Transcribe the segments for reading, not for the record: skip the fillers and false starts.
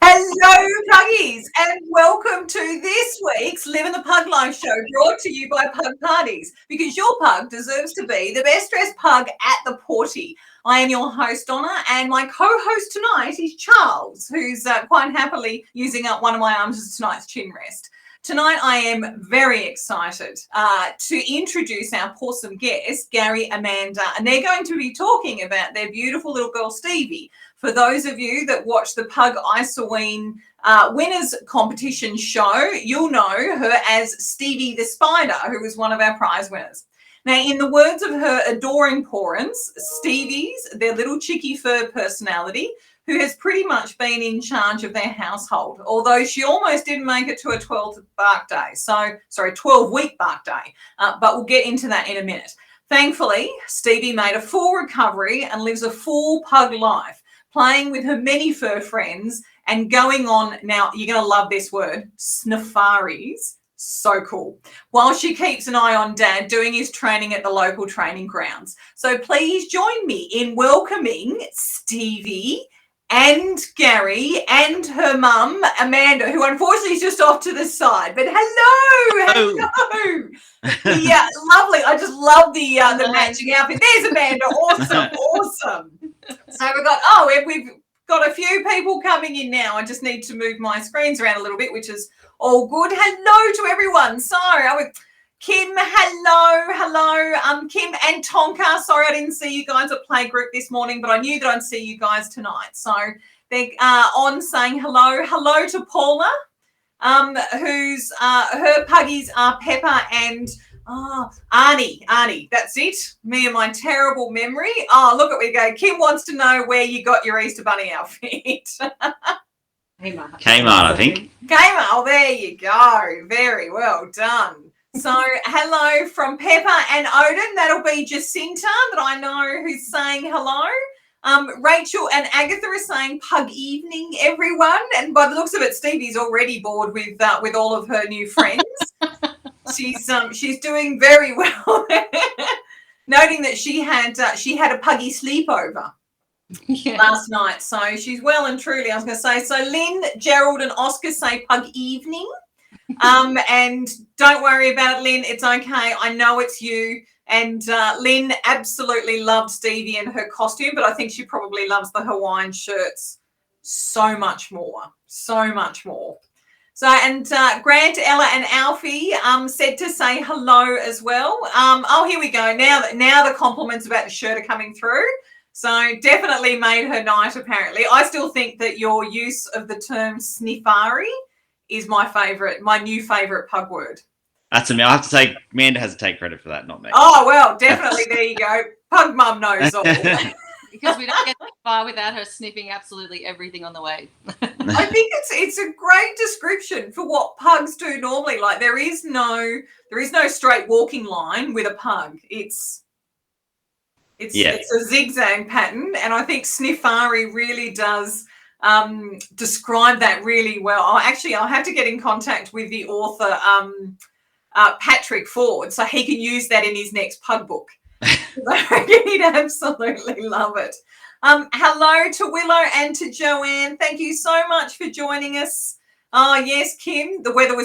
Hello, Puggies, and welcome to this week's Livin the Pug-life show, brought to you by Pug Parties, because your pug deserves to be the best dressed pug at the porty. I am your host, Donna, and my co-host tonight is Charles, who's quite happily using up one of my arms as tonight's chin rest. Tonight, I am very excited to introduce our awesome guests, Garry, Amanda, and they're going to be talking about their beautiful little girl, Stevie. For those of you that watch the Pug Isoween Winners Competition show, you'll know her as Stevie the Spider, who was one of our prize winners. Now, in the words of her adoring pawrents, Stevie's their little cheeky fur personality, who has pretty much been in charge of their household, although she almost didn't make it to a 12th barkday. 12-week barkday, but we'll get into that in a minute. Thankfully, Stevie made a full recovery and lives a full pug life, playing with her many fur friends and going on, now you're going to love this word, sniffarris. So cool. While she keeps an eye on Dad doing his training at the local training grounds. So please join me in welcoming Stevie and Garry and her mum, Amanda, who unfortunately is just off to the side. But hello. Yeah, lovely. I just love the matching outfit. There's Amanda. Awesome. So we've got a few people coming in now. I just need to move my screens around a little bit, which is all good. Hello to everyone. So Kim, hello. Kim and Tonka. Sorry, I didn't see you guys at playgroup this morning, but I knew that I'd see you guys tonight. So they're on saying hello. Hello to Paula, who's her puggies are Pepper and Arnie. That's it. Me and my terrible memory. Oh, look at we go. Kim wants to know where you got your Easter Bunny outfit. Kmart, I think. Kmart. Oh, there you go. Very well done. So, hello from Pepper and Odin. That'll be Jacinta that I know who's saying hello. Rachel and Agatha are saying pug evening, everyone. And by the looks of it, Stevie's already bored with all of her new friends. She's doing very well. Noting that she had a puggy sleepover last night. So she's well and truly, I was going to say. So Lynn, Gerald and Oscar say pug evening. And don't worry about it, Lynn. It's okay. I know it's you. And Lynn absolutely loved Stevie and her costume, but I think she probably loves the Hawaiian shirts so much more. So, and Grant, Ella and Alfie said to say hello as well. Here we go. Now the compliments about the shirt are coming through. So definitely made her night, apparently. I still think that your use of the term sniffarri is my new favourite pug word. That's I have to say, Amanda has to take credit for that, not me. Oh, well, definitely. There you go. Pug mum knows all. Because we don't get that far without her sniffing absolutely everything on the way. I think it's a great description for what pugs do normally. Like there is no straight walking line with a pug. It's a zigzag pattern, and I think sniffarri really does describe that really well. I'll have to get in contact with the author, Patrick Ford, so he can use that in his next pug book. I reckon he'd absolutely love it. Hello to Willow and to Joanne. Thank you so much for joining us. Oh, yes, Kim. The weather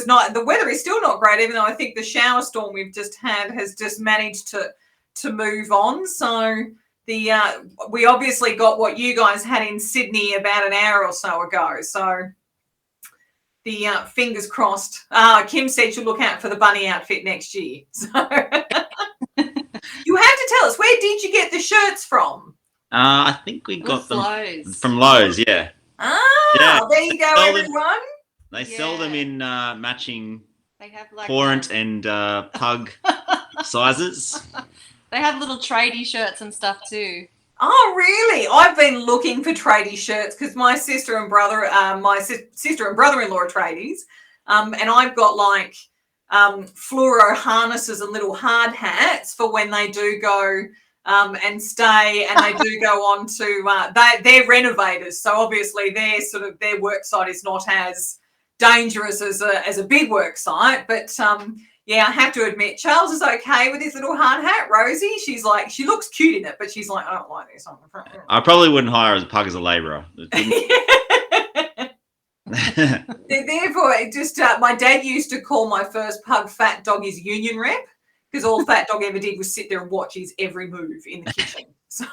is still not great, even though I think the shower storm we've just had has just managed to move on. So we obviously got what you guys had in Sydney about an hour or so ago. So the fingers crossed. Kim said she'll look out for the bunny outfit next year. So you have to tell us, where did you get the shirts from? I think we got them Lowe's. from Lowe's, yeah. Yeah. There you go, everyone. They sell them in matching They have like pawrent and pug sizes. They have little tradie shirts and stuff too. Oh, really? I've been looking for tradie shirts because my sister and brother-in-law are tradies, and I've got like fluoro harnesses and little hard hats for when they do go and stay, and they do go on to they're renovators, so obviously their work site is not as dangerous as a big work site, but yeah, I have to admit, Charles is okay with his little hard hat. Rosie, she's like, she looks cute in it, but she's like, I don't like this. I probably wouldn't hire as a pug as a labourer. Therefore, my dad used to call my first pug Fat Dog his union rep, because all Fat Dog ever did was sit there and watch his every move in the kitchen. So,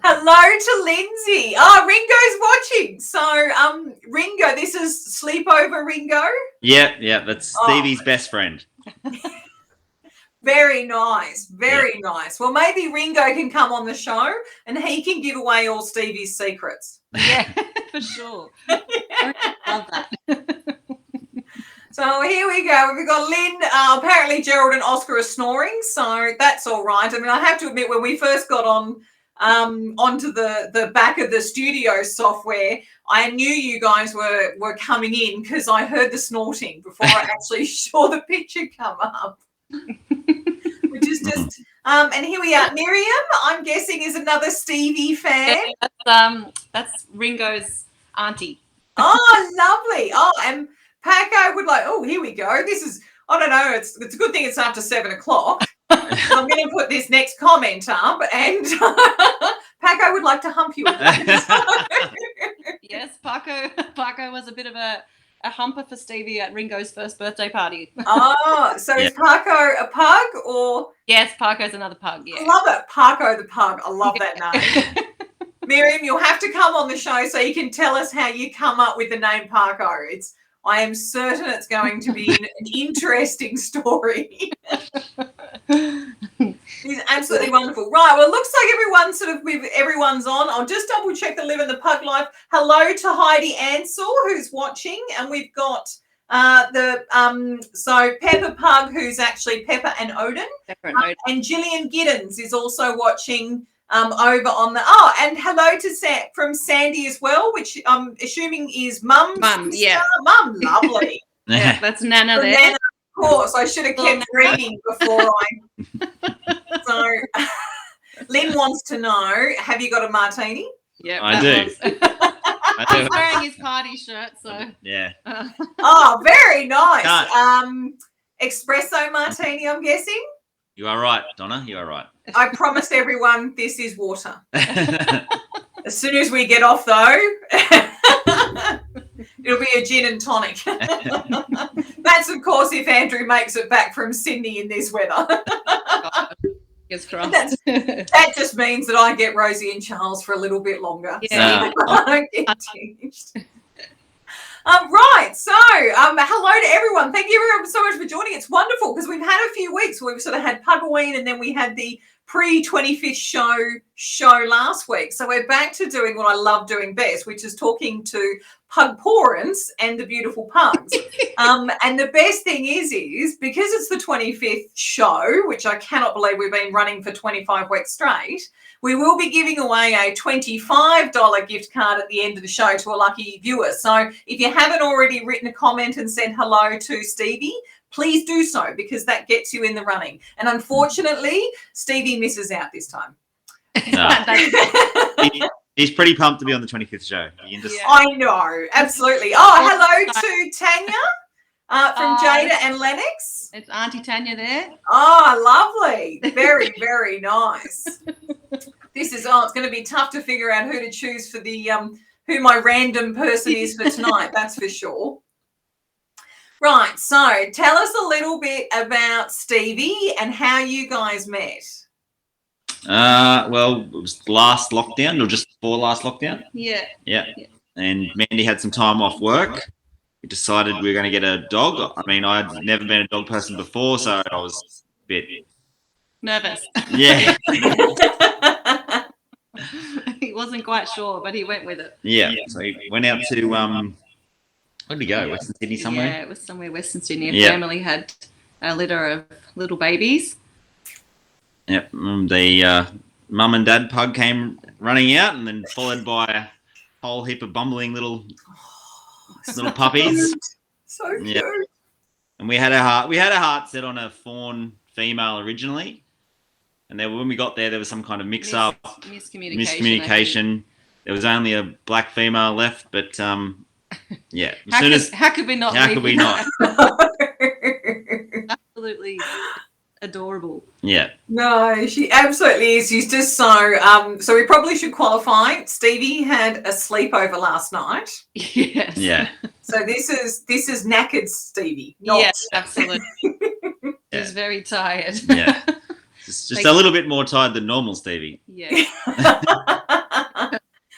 hello to Lindsay. Oh, Ringo's watching. So, Ringo, this is sleepover Ringo. Yeah, that's Stevie's best friend. Very nice, very nice. Well, maybe Ringo can come on the show and he can give away all Stevie's secrets. Yeah, for sure. Love that. So here we go. We've got Lynn. Apparently Gerald and Oscar are snoring, so that's all right. I mean, I have to admit, when we first got onto the back of the studio software, I knew you guys were coming in because I heard the snorting before I actually saw the picture come up. Which is just and here we are. Miriam, I'm guessing, is another Stevie fan. Yeah, that's Ringo's auntie. Oh, lovely. Oh, and Paco would like, oh, here we go. This is, I don't know, it's a good thing it's after 7 o'clock. I'm going to put this next comment up, and Paco would like to hump you again. Yes, Paco was a bit of a humper for Stevie at Ringo's first birthday party. Oh, so is Paco a pug or? Yes, Paco's another pug, yeah. I love it. Paco the pug. I love that name. Miriam, you'll have to come on the show so you can tell us how you come up with the name Paco. I am certain it's going to be an interesting story. He's absolutely wonderful. Right, well, it looks like everyone's on. I'll just double check the Live in the Pug Life. Hello to Heidi Ansell, who's watching, and we've got so Pepper Pug, who's actually Pepper and Odin, and Gillian Giddens is also watching over on the and hello to from Sandy as well, which I'm assuming is Mum, yeah, Mum, lovely. Yeah, that's Nana from there. Nana, of course, I should have kept reading before So, Lynn wants to know: have you got a martini? Yeah, I do. He's wearing his party shirt, so yeah. Oh, very nice. Espresso martini, I'm guessing. You are right, Donna. You are right. I promised everyone this is water. As soon as we get off, though, it'll be a gin and tonic. That's, of course, if Andrew makes it back from Sydney in this weather. That just means that I get Rosie and Charles for a little bit longer. Yeah. So I don't get tinged. Right, so hello to everyone. Thank you everyone so much for joining. It's wonderful because we've had a few weeks where we've sort of had Pugaween and then we had the pre-25th show last week. So we're back to doing what I love doing best, which is talking to pug parents and the beautiful pugs. And the best thing is because it's the 25th show, which I cannot believe we've been running for 25 weeks straight, we will be giving away a $25 gift card at the end of the show to a lucky viewer. So if you haven't already written a comment and said hello to Stevie, please do so because that gets you in the running. And unfortunately, Stevie misses out this time. No. He's pretty pumped to be on the 25th show. I know, absolutely. Oh, hello to Tanya from Jada and Lennox. It's Auntie Tanya there. Oh, lovely. Very, very nice. This is, it's going to be tough to figure out who to choose for the who my random person is for tonight, that's for sure. Right, so tell us a little bit about Stevie and how you guys met. Well, it was last lockdown or just before last lockdown. Yeah. And Mandy had some time off work. We decided we were going to get a dog. I mean, I'd never been a dog person before, so I was a bit Nervous. Yeah. He wasn't quite sure, but he went with it. Yeah. So we went out to where did we go? Western Sydney somewhere? Yeah, it was somewhere Western Sydney. A Yeah. family had a litter of little babies. Yep. The mum and dad pug came running out, and then followed by a whole heap of bumbling little puppies. So cute. Yeah. And we had a heart set on a fawn female originally, and then when we got there was some kind of miscommunication. There was only a black female left, but yeah. How could we not? How could we not? Absolutely adorable. Yeah. No, she absolutely is. She's just so so we probably should qualify. Stevie had a sleepover last night. Yes. Yeah. So this is knackered Stevie. Not... Yes, absolutely. She's very tired. Yeah. Just a little bit more tired than normal, Stevie. Yeah.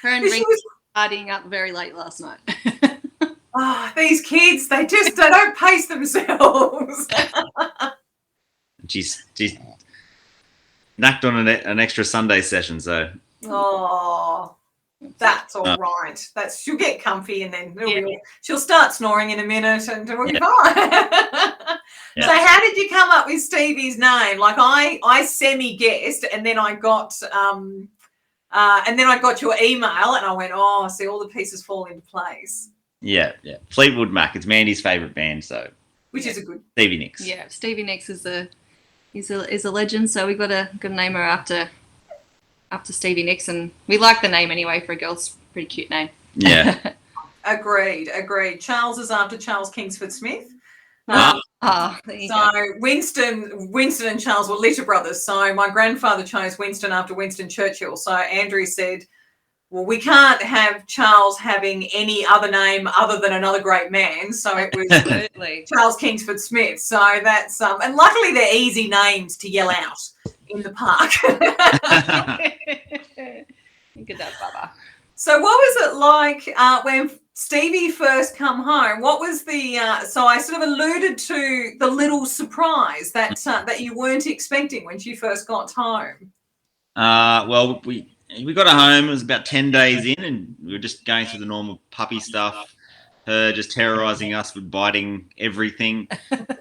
Her and Ring was partying up very late last night. These kids, they don't pace themselves. She's knacked on an extra Sunday session, so. Oh, that's all right. She'll get comfy and then she'll start snoring in a minute and it'll be fine. Yeah. So how did you come up with Stevie's name? Like I semi-guessed and then I got your email and I went, oh, see, all the pieces fall into place. Yeah. Fleetwood Mac. It's Mandy's favourite band, so. Which is a good Stevie Nicks. Yeah, Stevie Nicks is a legend, so we got to name her after Stevie Nicks, and we like the name anyway for a girl. It's a pretty cute name. Yeah. Agreed. Charles is after Charles Kingsford Smith. There you go. Winston and Charles were litter brothers. So my grandfather chose Winston after Winston Churchill. So Andrew said, well, we can't have Charles having any other name other than another great man. So it was Charles Kingsford Smith. So that's and luckily they're easy names to yell out in the park. Good that, Baba. So what was it like when Stevie first come home? What was the so I sort of alluded to the little surprise that you weren't expecting when she first got home? Well, we got her home. It was about 10 days in, and we were just going through the normal puppy stuff. Her just terrorizing us with biting everything.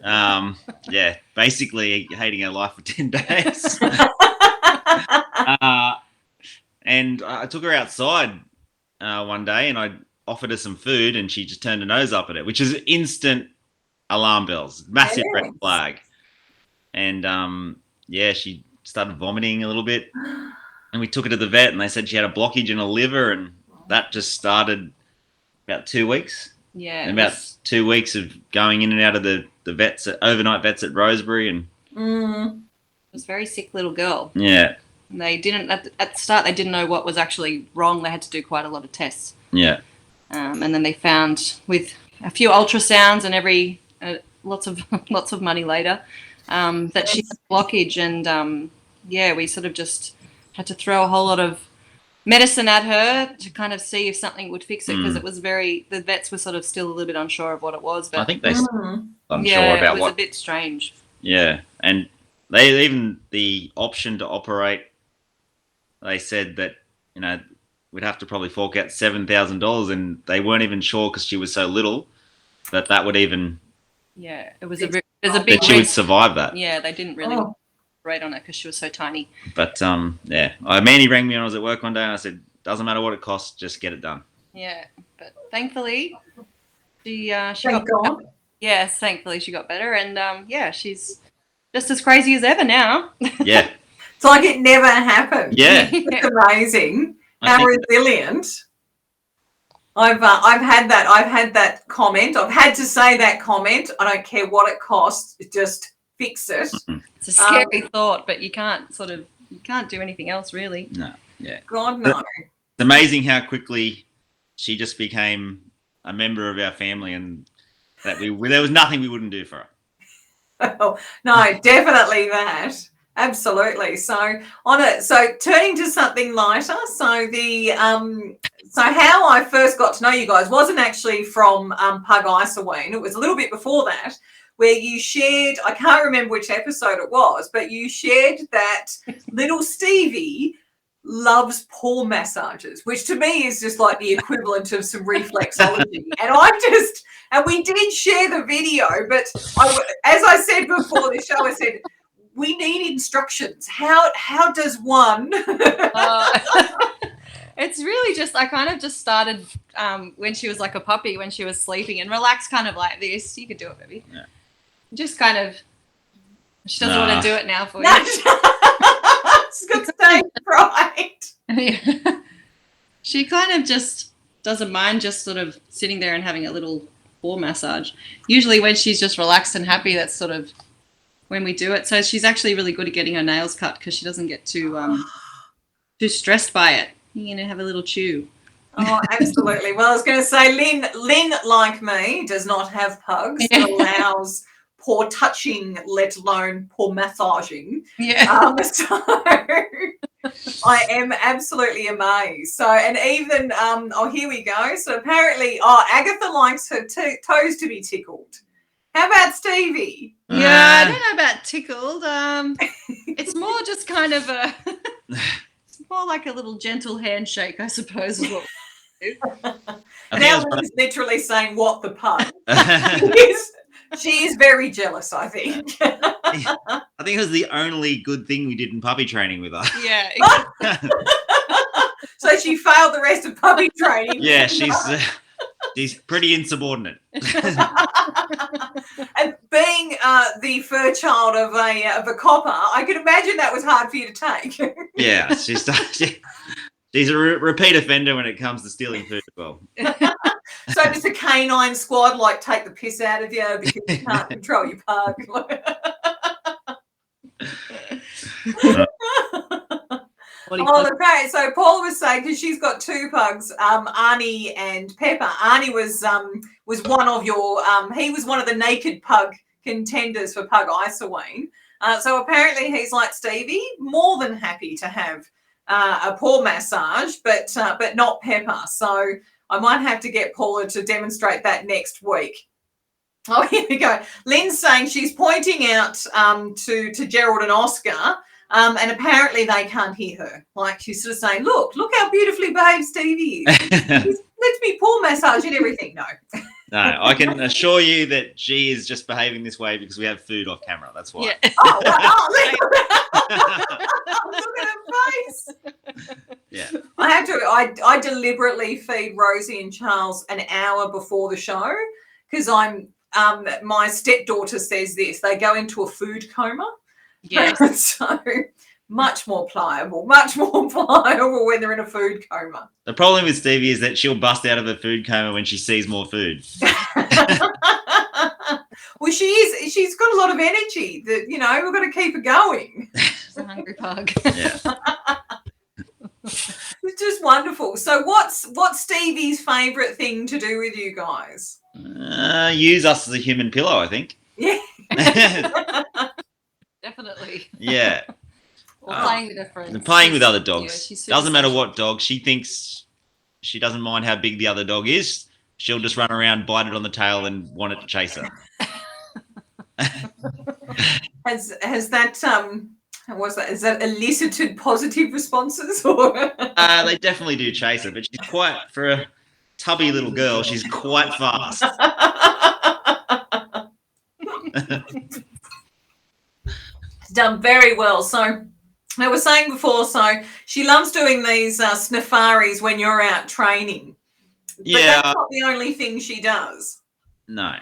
Yeah, basically hating her life for 10 days. And I took her outside one day, and I offered her some food, and she just turned her nose up at it, which is instant alarm bells, massive red flag. And she started vomiting a little bit. And we took her to the vet, and they said she had a blockage in her liver, and that just started about 2 weeks. Yeah. And about 2 weeks of going in and out of the vets, overnight vets at Rosebery. And it was a very sick little girl. Yeah. And they didn't, at the start, they didn't know what was actually wrong. They had to do quite a lot of tests. Yeah. And then they found, with a few ultrasounds and lots of money later, that she had a blockage. And, we sort of just had to throw a whole lot of medicine at her to kind of see if something would fix it, because it was the vets were sort of still a little bit unsure of what it was. But I think they unsure about it was a bit strange. Yeah, and they even the option to operate, they said that, we'd have to probably fork out $7,000, and they weren't even sure because she was so little that would even. Yeah, there's a big that she would survive that. Yeah, they didn't really operate on her because she was so tiny. But Mandy rang me when I was at work one day, and I said, "Doesn't matter what it costs, just get it done." Yeah, but thankfully, she Thank got God. better. Yes, thankfully she got better, and she's just as crazy as ever now. Yeah. It's like it never happened. Yeah. It's amazing how resilient. I've had that comment. I've had to say that comment. I don't care what it costs. Just fix it. It's a scary thought, but you can't do anything else really. No. Yeah. God no. It's amazing how quickly she just became a member of our family, and that there was nothing we wouldn't do for her. Oh, no, definitely that. Absolutely. So turning to something lighter. So so how I first got to know you guys wasn't actually from Pug Isoween. It was a little bit before that, where you shared, I can't remember which episode it was, but you shared that little Stevie loves paw massages, which to me is just like the equivalent of some reflexology. And we did share the video, but as I said before the show, I said, we need instructions. How does one? It's really just, I kind of just started when she was like a puppy, when she was sleeping, and relaxed kind of like this. You could do it, baby. Yeah. Just kind of, she doesn't want to do it now for you. She's got stage fright. Yeah. She kind of just doesn't mind just sort of sitting there and having a little paw massage. Usually when she's just relaxed and happy, that's sort of when we do it. So she's actually really good at getting her nails cut because she doesn't get too stressed by it. You're going to have a little chew. Oh, absolutely. Well, I was going to say, Lynn, like me, does not have pugs. It allows paw touching, let alone paw massaging. Yeah. So I am absolutely amazed. So, and even, here we go. So apparently, Agatha likes her toes to be tickled. How about Stevie? Yeah, I don't know about tickled. It's more just kind of it's more like a little gentle handshake, I suppose, is what we do. Now Lynn's literally saying, what the pug? She is very jealous, I think. I think it was the only good thing we did in puppy training with her. Yeah. Exactly. So she failed the rest of puppy training. Yeah, she's pretty insubordinate. And being the fur child of a copper, I could imagine that was hard for you to take. Yeah, she's a repeat offender when it comes to stealing food as well. So does the canine squad take the piss out of you because you can't control your pug? Okay. So Paula was saying, because she's got two pugs, Arnie and Pepper. Arnie was one of your he was one of the naked pug contenders for Pug Isoween. So apparently he's like Stevie, more than happy to have a paw massage, but not Pepper. So I might have to get Paula to demonstrate that next week. Oh, here we go. Lynn's saying she's pointing out to Gerald and Oscar, and apparently they can't hear her. She's sort of saying, look how beautifully behaved Stevie is. Lets me paw massage and everything. No. No, I can assure you that she is just behaving this way because we have food off camera. That's why. Yeah. Look at her face. Yeah. I have to. I deliberately feed Rosie and Charles an hour before the show because I'm. My stepdaughter says this. They go into a food coma. Yes. So much more pliable when they're in a food coma. The problem with Stevie is that she'll bust out of a food coma when she sees more food. Well, she's got a lot of energy that, we've got to keep her going. She's a hungry pug. Yeah. It's just wonderful. So what's Stevie's favourite thing to do with you guys? Use us as a human pillow, I think. Yeah. Definitely. Yeah. Or playing with her friends. Playing with other dogs. Yeah, doesn't matter what dog. She thinks she doesn't mind how big the other dog is. She'll just run around, bite it on the tail, and want it to chase her. Has that has that elicited positive responses? Or they definitely do chase her, but she's quite, for a tubby little girl, she's quite fast. Done very well. So I was saying before, so she loves doing these sniffarris when you're out training. But that's not the only thing she does. No.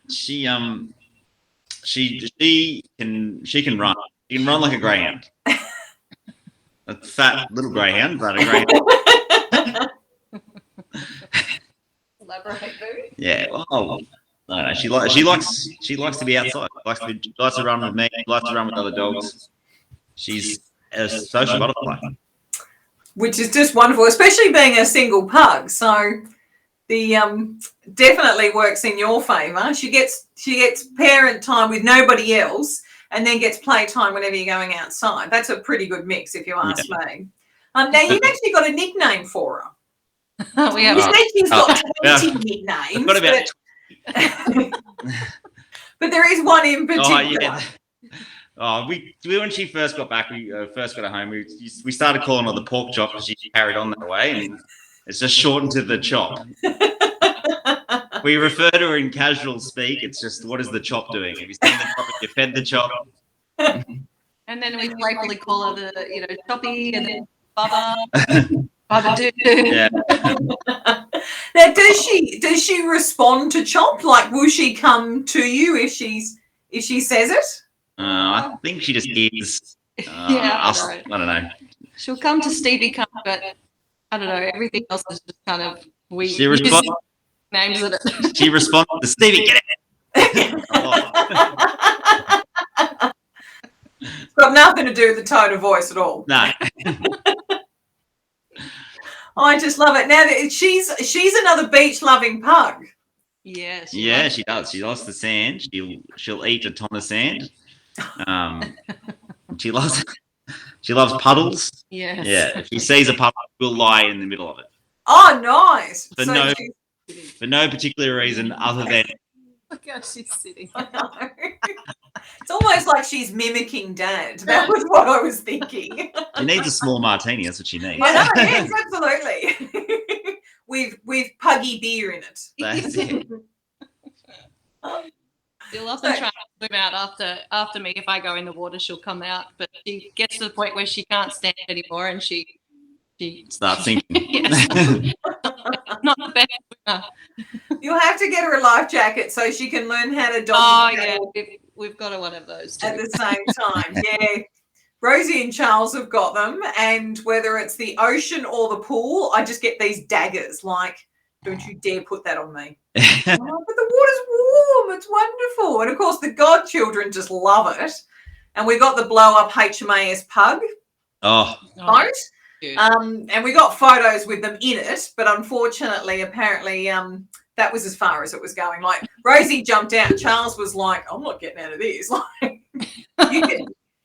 She can run. She can run like a greyhound. A fat little greyhound, but a greyhound. Elaborate, boo. Yeah. Oh. No, she likes to be outside. She likes to run with me. She likes to run with other dogs. She's a social butterfly, which is just wonderful, especially being a single pug. So definitely works in your favour. She gets parent time with nobody else, and then gets playtime whenever you're going outside. That's a pretty good mix, if you ask me. Now you've actually got a nickname for her. We have. You said she's got 20 I've nicknames, got about but there is one in particular. We when she first got back, we first got her home. We started calling her the pork chop because she carried on that way, and it's just shortened to the chop. We refer to her in casual speak. It's just, what is the chop doing? Have you seen the chop? Have you fed the chop? And then we playfully call her the choppy, and then Baba Doo. Yeah. Now, does she respond to chop? Like, will she come to you if she says it? I think she just hears us. I don't know. She'll come to Stevie, but I don't know. Everything else is just kind of She responds. Names of it. She responds to Stevie. Get it. It's got nothing to do with the tone of voice at all. No. I just love it. Now she's another beach-loving pug. Yeah. She does. She loves the sand. She'll eat a ton of sand. She loves puddles. Yes. Yeah. If she sees a puddle, she'll lie in the middle of it. Oh, nice. For no particular reason other than. Look how she's sitting. I know. It's almost like she's mimicking Dad. That was what I was thinking. She needs a small martini. That's what she needs. I know. Yes, absolutely. with puggy beer in it. That's it. She'll often try to swim out after me. If I go in the water, she'll come out. But she gets to the point where she can't stand anymore, and she starts sinking. Yes. Not the best swimmer. You'll have to get her a life jacket so she can learn how to doggy paddle. Yeah, we've got one of those too. At the same time. Yeah. Rosie and Charles have got them, and whether it's the ocean or the pool, I just get these daggers. Like, don't you dare put that on me. But the water's warm. It's wonderful. And of course, the godchildren just love it. And we got the blow up HMAS Pug boat. And we got photos with them in it, but unfortunately, apparently, that was as far as it was going. Like, Rosie jumped out, and Charles was like, "I'm not getting out of this. Like,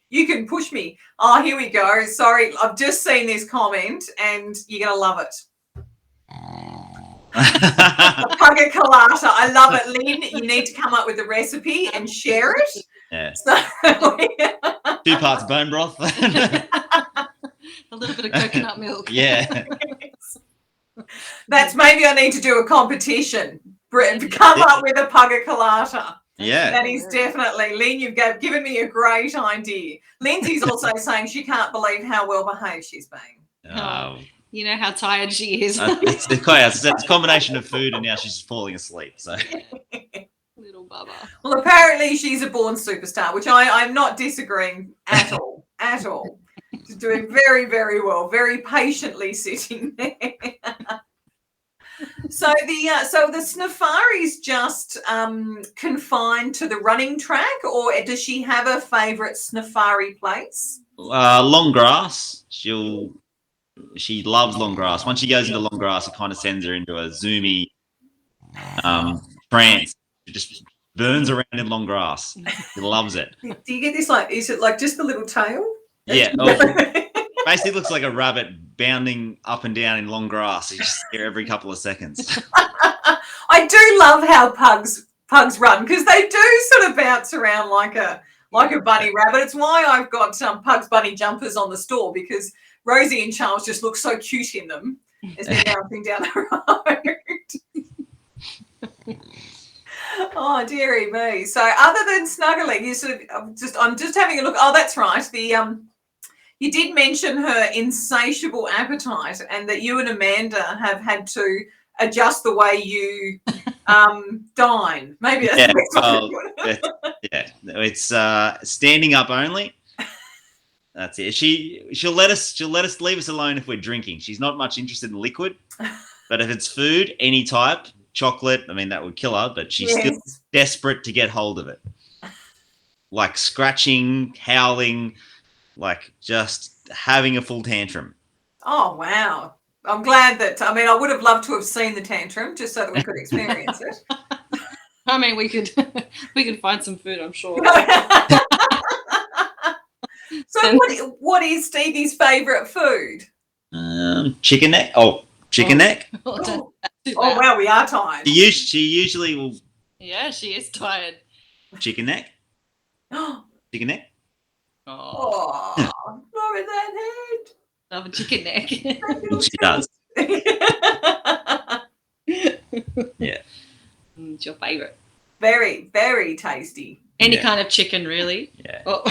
you can push me." Oh, here we go. Sorry, I've just seen this comment, and you're gonna love it. Pugga colata. I love it, Lynn. You need to come up with the recipe and share it. Yeah. So, 2 parts bone broth. A little bit of coconut milk. Yeah. That's maybe I need to do a competition. Come up with a Pugga colata. Yeah. That is definitely. Lynn, you've given me a great idea. Lindsay's also saying she can't believe how well behaved she's been. You know how tired she is. It's a combination of food, and now she's falling asleep. So. Little Bubba. Well, apparently she's a born superstar, which I'm not disagreeing at all. At all. She's doing very, very well, very patiently sitting there. So the sniffarri's just confined to the running track, or does she have a favourite sniffarri place? Long grass. She loves long grass. Once she goes into long grass, it kind of sends her into a zoomy trance. She just burns around in long grass. She loves it. Do you get this? Like, is it like just the little tail? Yeah. Basically looks like a rabbit bounding up and down in long grass. You just hear every couple of seconds. I do love how pugs run, because they do sort of bounce around like a bunny rabbit. It's why I've got Pugs Bunny jumpers on the store, because Rosie and Charles just look so cute in them as they're bouncing down the road. Oh, dearie me. So other than snuggling, I'm just having a look. Oh, that's right. You did mention her insatiable appetite, and that you and Amanda have had to adjust the way you dine. Maybe that's it's standing up only. That's it. She'll let us leave us alone if we're drinking. She's not much interested in liquid, but if it's food, any type, chocolate, I mean, that would kill her, but she's still desperate to get hold of it. Like scratching, howling, like just having a full tantrum. Oh, wow. I'm glad that, I mean, I would have loved to have seen the tantrum just so that we could experience it. I mean, we could find some food, I'm sure. So what is Stevie's favourite food? Chicken neck. Oh, chicken neck. Oh, wow, we are tired. She usually will. Yeah, she is tired. Chicken neck. Chicken neck. Oh, look at that head. Love a chicken neck. She does. Yeah. It's your favourite. Very, very tasty. Any kind of chicken, really. Yeah. Oh.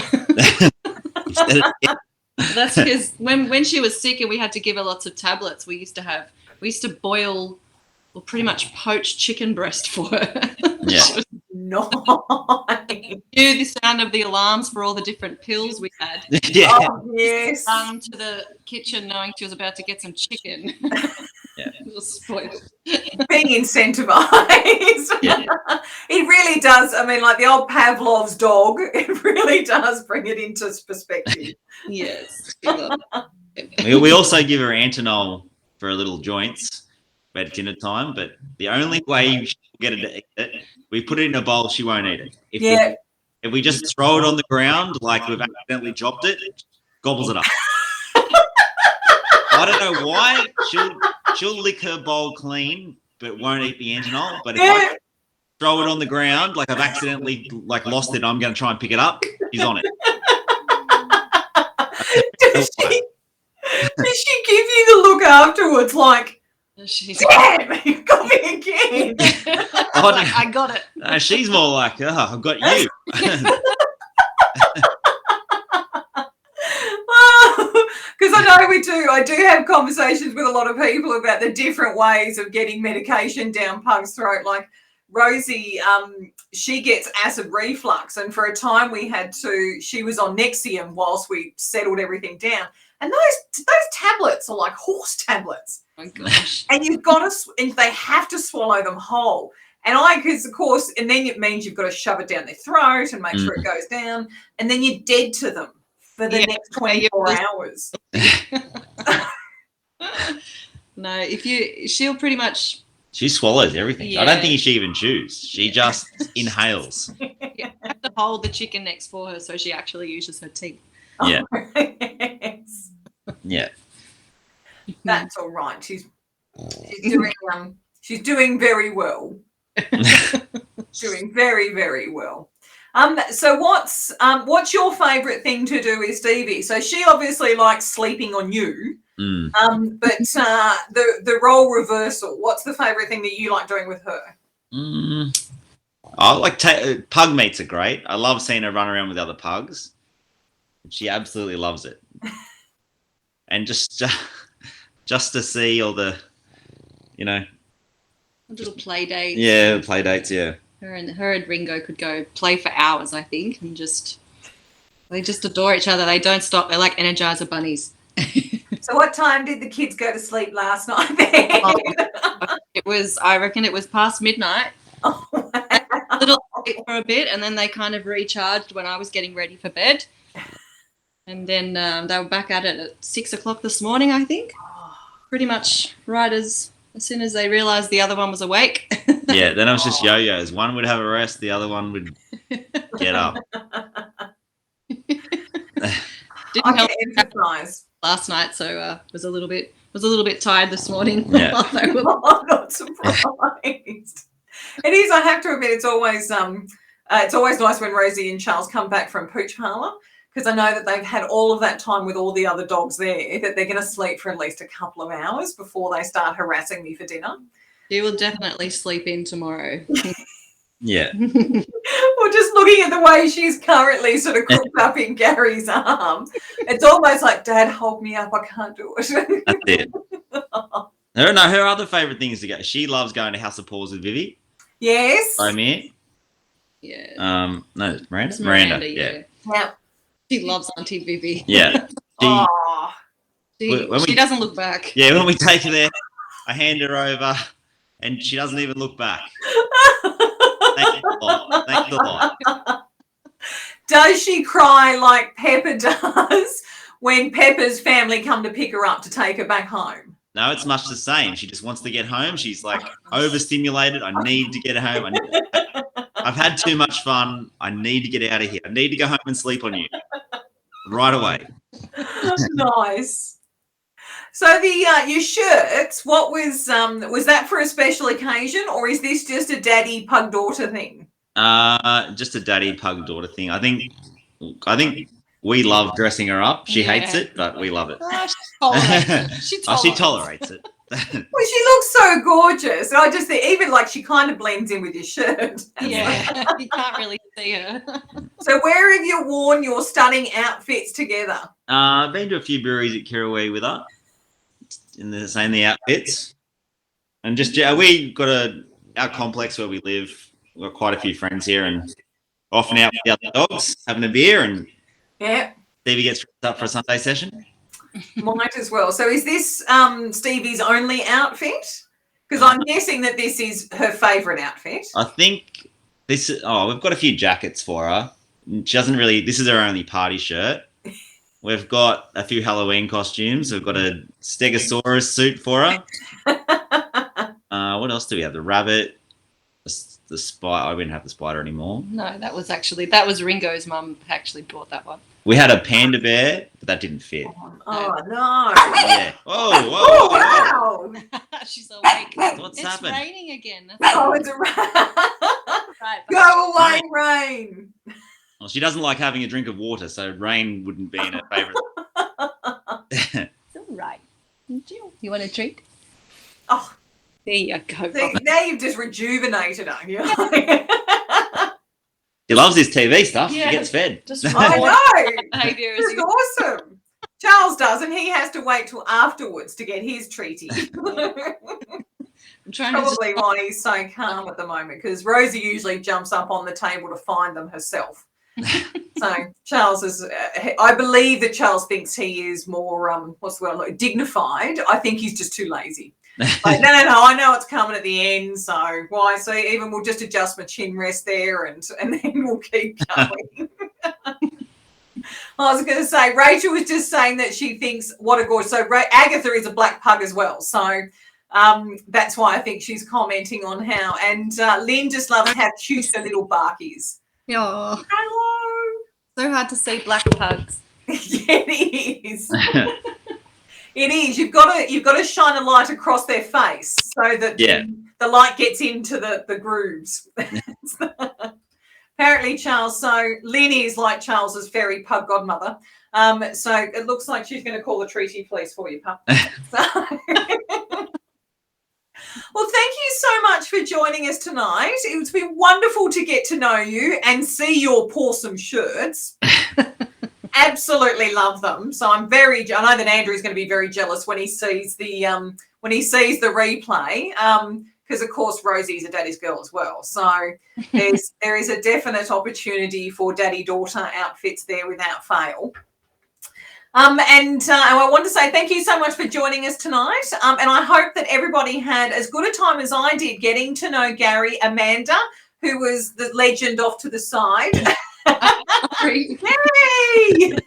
That's because when she was sick and we had to give her lots of tablets, we used to boil or pretty much poach chicken breast for her. Yeah. Nice. Knew the sound of the alarms for all the different pills we had. Yeah. Oh, yes. To the kitchen knowing she was about to get some chicken. Yeah. It was spoiled. Being incentivized. Yeah. It really does. I mean, like the old Pavlov's dog, it really does bring it into perspective. Yes. We also give her Antinol for her little joints at dinner time, but the only way she'll get her to eat it, we put it in a bowl, she won't eat it. If we just throw it on the ground like we've accidentally dropped it, gobbles it up. I don't know why. She'll lick her bowl clean, but won't eat the Antinol. But if I throw it on the ground like I've accidentally lost it, I'm going to try and pick it up. She's on it. Does she give you the look afterwards like, damn, you got me again? I got it. No, she's more like, I've got you. Because I know I do have conversations with a lot of people about the different ways of getting medication down Pug's throat. Like Rosie, she gets acid reflux, and for a time she was on Nexium whilst we settled everything down. And those tablets are like horse tablets. Oh my gosh. And they have to swallow them whole. And because of course, and then it means you've got to shove it down their throat and make sure it goes down. And then you're dead to them for the next 24 hours. No, she'll pretty much. She swallows everything. Yeah. I don't think she even chews. She just inhales. You have to hold the chicken necks for her so she actually uses her teeth. Yeah. Yes. Yeah. That's all right. She's doing very well. Doing very, very well. So what's your favourite thing to do with Stevie? So she obviously likes sleeping on you. But the role reversal, what's the favourite thing that you like doing with her? I like pug meets are great. I love seeing her run around with other pugs. She absolutely loves it. And just to see all the, little play dates. Yeah, play dates, yeah. Her and Ringo could go play for hours, I think, and they just adore each other. They don't stop. They're like Energizer bunnies. So what time did the kids go to sleep last night then? I reckon it was past midnight. Oh, wow. A little sleep for a bit, and then they kind of recharged when I was getting ready for bed. And then they were back at it at 6 o'clock this morning, I think. Pretty much right as soon as they realised the other one was awake. Yeah, then it was just yo-yos. One would have a rest, the other one would get up. I can empathize. Last night, so was a little bit tired this morning. Yeah. I'm not surprised. It is. I have to admit, it's always nice when Rosie and Charles come back from Pooch Parlour, because I know that they've had all of that time with all the other dogs there, that they're going to sleep for at least a couple of hours before they start harassing me for dinner. She will definitely sleep in tomorrow. Yeah. Well, just looking at the way she's currently sort of crooked up in Garry's arm, it's almost like, Dad, hold me up. I can't do it. That's it. Her other favourite thing is to go. She loves going to House of Paws with Vivi. Yes. Miranda. Yeah. No, it's Miranda. It's Miranda, yeah. Yeah. She loves Auntie Vivi. Yeah. She doesn't look back. Yeah, when we take her there, I hand her over, and she doesn't even look back. Thank you a lot. Thank you a lot. Does she cry like Pepper does when Pepper's family come to pick her up to take her back home? No, it's much the same. She just wants to get home. She's like overstimulated. I need to get home. I've had too much fun. I need to get out of here. I need to go home and sleep on you right away. Nice. So your shirts, what was that for a special occasion, or is this just a daddy pug daughter thing? Just a daddy pug daughter thing. I think we love dressing her up. She hates it, but we love it. She tolerates it. Well, she looks so gorgeous. I just think even like she kind of blends in with your shirt. Yeah, you can't really see her. So where have you worn your stunning outfits together? I've been to a few breweries at Kirrawee with her in the outfits. And just we got our complex where we live. We've got quite a few friends here and often out with the other dogs having a beer, and Stevie gets dressed up for a Sunday session. Might as well. So is this Stevie's only outfit? Because I'm guessing that this is her favourite outfit. I think this is, we've got a few jackets for her. She doesn't really, this is her only party shirt. We've got a few Halloween costumes. We've got a Stegosaurus suit for her. What else do we have? The rabbit, the spider. I wouldn't have the spider anymore. No, that was Ringo's mum actually bought that one. We had a panda bear, but that didn't fit. Oh, no. Yeah. Oh, wow. She's awake. What's happened? It's raining again. It's Right, go away, rain. Well, she doesn't like having a drink of water, so rain wouldn't be in her favourite. It's all right. You want a treat? Oh, there you go. See, now you've just rejuvenated her. She loves this TV stuff. Yeah. She gets fed. I know. Behaviour It's awesome. Charles doesn't. He has to wait till afterwards to get his treaty. Probably why he's so calm at the moment, because Rosie usually jumps up on the table to find them herself. So Charles is, I believe that Charles thinks he is more, what's the word, dignified. I think he's just too lazy. Like, no, I know it's coming at the end, so why? So even we'll just adjust my chin rest there, and then we'll keep going. I was going to say, Rachel was just saying that she thinks what a gorgeous. So Agatha is a black pug as well, so that's why I think she's commenting on how. And Lynn just loves how cute her little bark is. Oh, hello. So hard to see black pugs. Yeah, it is. It is. You've got to shine a light across their face so that the light gets into the grooves. Apparently, Charles. So Lynn is like Charles's fairy pug godmother. So it looks like she's going to call the treaty police for you, pup. Well, thank you so much for joining us tonight. It's been wonderful to get to know you and see your pawsome shirts. Absolutely love them. So I know that Andrew's going to be very jealous when he sees the replay. Because of course Rosie's a daddy's girl as well. So there is a definite opportunity for daddy-daughter outfits there without fail. And I want to say thank you so much for joining us tonight. And I hope that everybody had as good a time as I did getting to know Garry, Amanda, who was the legend off to the side. Yay!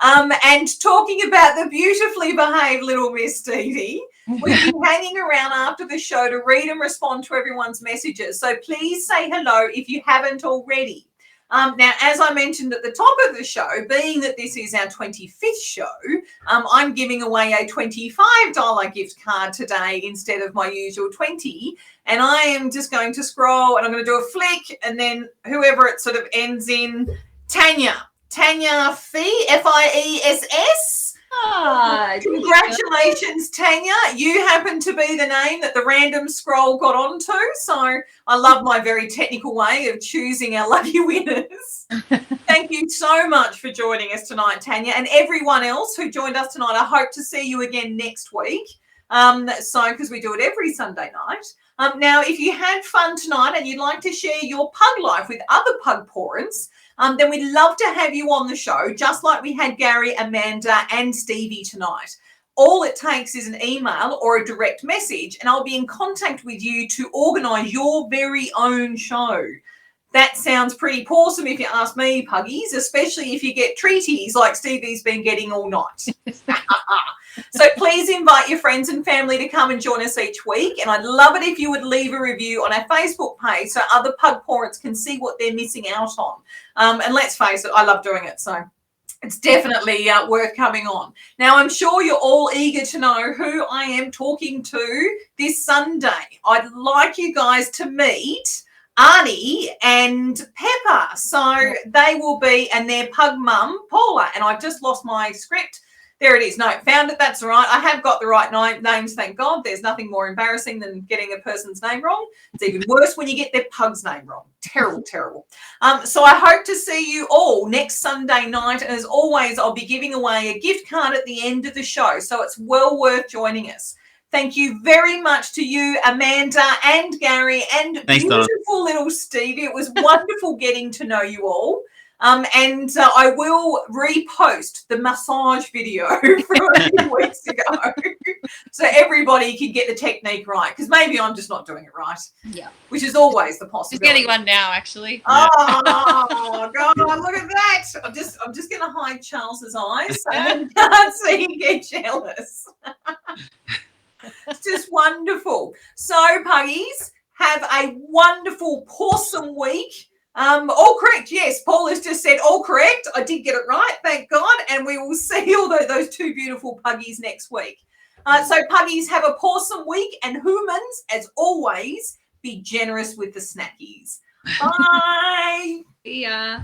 And talking about the beautifully behaved little Miss Stevie. We've been hanging around after the show to read and respond to everyone's messages. So please say hello if you haven't already. Now, as I mentioned at the top of the show, being that this is our 25th show, I'm giving away a $25 gift card today instead of my usual 20. And I am just going to scroll and I'm going to do a flick, and then whoever it sort of ends in, Tanya Fee, Fiess. Congratulations, Tanya. You happen to be the name that the random scroll got onto. So I love my very technical way of choosing our lucky winners. Thank you so much for joining us tonight, Tanya, and everyone else who joined us tonight. I hope to see you again next week. Because we do it every Sunday night. Now, if you had fun tonight and you'd like to share your pug life with other pug parents, then we'd love to have you on the show, just like we had Garry, Amanda and Stevie tonight. All it takes is an email or a direct message, and I'll be in contact with you to organise your very own show. That sounds pretty pawsome if you ask me, Puggies, especially if you get treaties like Stevie's been getting all night. So please invite your friends and family to come and join us each week. And I'd love it if you would leave a review on our Facebook page so other pug parents can see what they're missing out on. And let's face it, I love doing it. So it's definitely worth coming on. Now, I'm sure you're all eager to know who I am talking to this Sunday. I'd like you guys to meet Arnie and Pepper. So they will be, and their pug mum, Paula. And I've just lost my script. There it is. No, found it. That's all right. I have got the right names, thank God. There's nothing more embarrassing than getting a person's name wrong. It's even worse when you get their pug's name wrong. Terrible, terrible. So I hope to see you all next Sunday night. And as always, I'll be giving away a gift card at the end of the show. So it's well worth joining us. Thank you very much to you, Amanda and Garry, and Thanks, beautiful Donna. little Stevie. It was wonderful getting to know you all. And I will repost the massage video from a few weeks ago so everybody can get the technique right, because maybe I'm just not doing it right. Yeah. Which is always the She's possibility. getting one now, actually. Oh, God, look at that. I'm just going to hide Charles's eyes so he can't see and get jealous. It's just wonderful. So, Puggies, have a wonderful, awesome week. All correct. Yes, Paul has just said all correct. I did get it right, thank God. And we will see all those two beautiful Puggies next week. So, Puggies, have a awesome week. And humans, as always, be generous with the snackies. Bye. See ya.